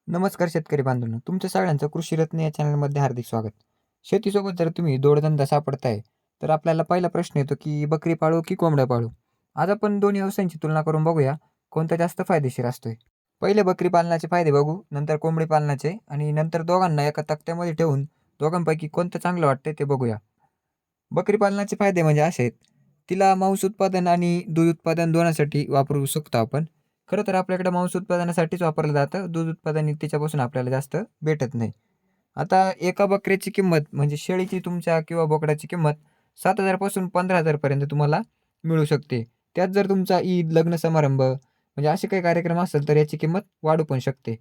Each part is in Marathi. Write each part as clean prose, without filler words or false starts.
नमस्कार शेतकरी बांधवांनो, तुमच्या सगळ्यांचं कृषी रत्न या चॅनलमध्ये हार्दिक स्वागत. शेतीसोबत जर तुम्ही जोडधंदा सापडताय, तर आपल्याला पहिला प्रश्न येतो की बकरी पाळू की कोंबड्या पाळू? आज आपण दोन्ही व्यवसायांची तुलना करून बघूया, कोणता जास्त फायदेशीर असतोय. पहिले बकरी पालनाचे फायदे बघू, नंतर कोंबडी पालनाचे आणि नंतर दोघांना एका तक्त्यामध्ये ठेवून दोघांपैकी कोणतं चांगलं वाटतंय ते बघूया. बकरी पालनाचे फायदे म्हणजे असे आहेत, तिला मांस उत्पादन आणि दूध उत्पादन दोन्हीसाठी वापरू शकतो आपण. खरं तर आपल्याकडे मांस उत्पादनासाठीच वापरलं जातं. दूध उत्पादन त्याच्यापासून आपल्याला जास्त भेटत नाही. आता एका बकऱ्याची किंमत म्हणजे शेळीची तुमच्या किंवा बोकडाची किंमत 7,000 पासून 15,000 पर्यंत तुम्हाला मिळू शकते. त्यात जर तुमचा ईद, लग्न समारंभ म्हणजे असे काही कार्यक्रम असेल तर याची किंमत वाढू पण शकते.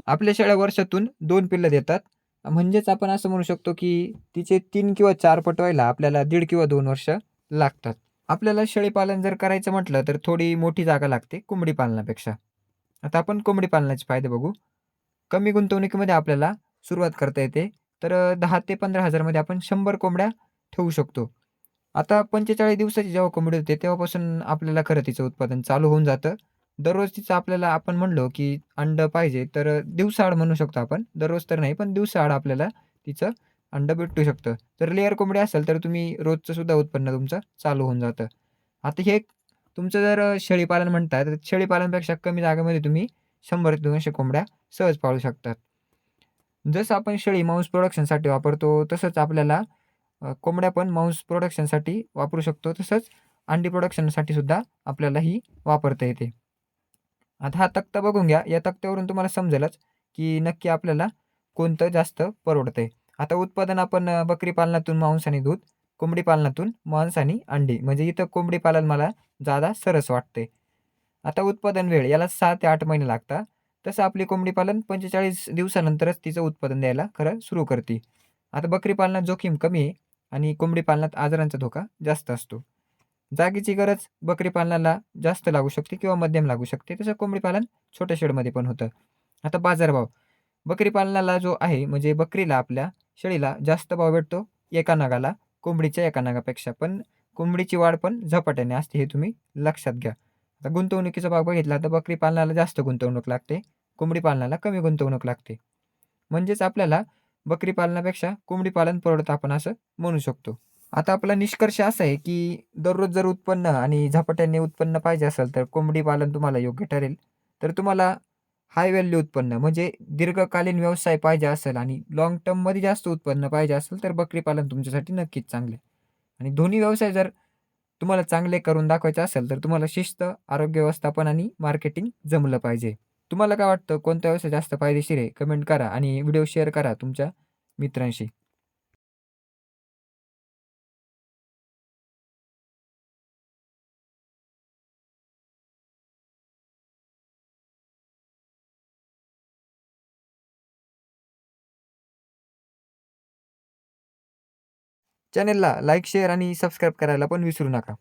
आपल्या शेळ्या वर्षातून 2 पिल्लं देतात. म्हणजेच आपण असं म्हणू शकतो, की तिचे 3 किंवा 4 पट व्हायला आपल्याला 1.5 किंवा 2 वर्ष लागतात. आपल्याला शेळीपालन जर करायचं म्हटलं, तर थोडी मोठी जागा लागते कोंबडी पालनापेक्षा. आता आपण कोंबडी पालनाचे फायदे बघू. कमी गुंतवणुकीमध्ये आपल्याला सुरुवात करता येते. तर 10,000 ते 15,000 मध्ये आपण 100 कोंबड्या ठेवू शकतो. आता 45 दिवसाची जेव्हा कोंबडी होते, तेव्हापासून आपल्याला खरं तिचं उत्पादन चालू होऊन जातं. दररोज तिचं आपल्याला आपण म्हणलो, की अंडं पाहिजे, तर दिवसाआड म्हणू शकतो आपण. दररोज तर नाही, पण दिवसाआड आपल्याला तिचं अंडं भेटू शकतं. जर लेयर कोंबडी असेल, तर तुम्ही रोजचं सुद्धा उत्पन्न तुमचं चालू होऊन जातं. आता हे तुमचं जर शेळीपालन म्हणताय, तर शेळीपालनपेक्षा कमी जागेमध्ये तुम्ही 100 ते 200 कोंबड्या सहज पाळू शकतात. जसं आपण शेळी मांस प्रोडक्शनसाठी वापरतो, तसंच आपल्याला कोंबड्या पण मांस प्रोडक्शनसाठी वापरू शकतो. तसंच अंडी प्रोडक्शनसाठी सुद्धा आपल्याला ही वापरता येते. आता हा तक्ता बघून घ्या. या तक्त्यावरून तुम्हाला समजेलच, की नक्की आपल्याला कोणतं जास्त परवडतंय. आता उत्पादन आपण बकरी पालनातून मांस आणि दूध, कोंबडी पालनातून मांस आणि अंडी. म्हणजे इथं कोंबडी पालन मला जादा सरस वाटते. आता उत्पादन वेळ याला 6 ते 8 महिने लागतात. तसं आपली कोंबडी पालन 45 दिवसानंतरच तिचं उत्पादन द्यायला खरं सुरू करते. आता बकरी पालनात जोखीम कमी आहे आणि कोंबडी पालनात आजारांचा धोका जास्त असतो. जागेची गरज बकरी पालनाला जास्त लागू शकते किंवा मध्यम लागू शकते. तसं कोंबडी पालन छोट्या शेडमध्ये पण होतं. आता बाजारभाव. बकरी पालनाला जो आहे म्हणजे बकरीला आपल्या शेळीला जास्त भाव भेटतो एका नगाला, कोंबडीच्या एका नगापेक्षा. पण कोंबडीची वाढ पण झपाट्याने असते हे तुम्ही लक्षात घ्या. आता गुंतवणुकीचा भाग बघितला तर बकरी पालनाला जास्त गुंतवणूक लागते. कोंबडी पालनाला कमी गुंतवणूक लागते. म्हणजेच आपल्याला बकरी पालनापेक्षा कोंबडी पालन परवडतं आपण असं म्हणू शकतो. आता आपला निष्कर्ष असा आहे, की दररोज जर उत्पन्न आणि झपाट्याने उत्पन्न पाहिजे असेल, तर कोंबडी पालन तुम्हाला योग्य ठरेल. तर तुम्हाला हाय व्हॅल्यू उत्पन्न म्हणजे दीर्घकालीन व्यवसाय पाहिजे असेल आणि लाँग टर्ममध्ये जास्त उत्पन्न पाहिजे असेल, तर बकरी पालन तुमच्यासाठी नक्कीच चांगलं आहे. आणि दोन्ही व्यवसाय जर तुम्हाला चांगले करून दाखवायचे असेल, तर तुम्हाला शिस्त, आरोग्य व्यवस्थापन आणि मार्केटिंग जमलं पाहिजे. तुम्हाला काय वाटतं कोणता व्यवसाय जास्त फायदेशीर आहे? कमेंट करा आणि व्हिडिओ शेअर करा तुमच्या मित्रांशी. चॅनेलला लाईक, शेअर आणि सबस्क्राईब करायला पण विसरू नका.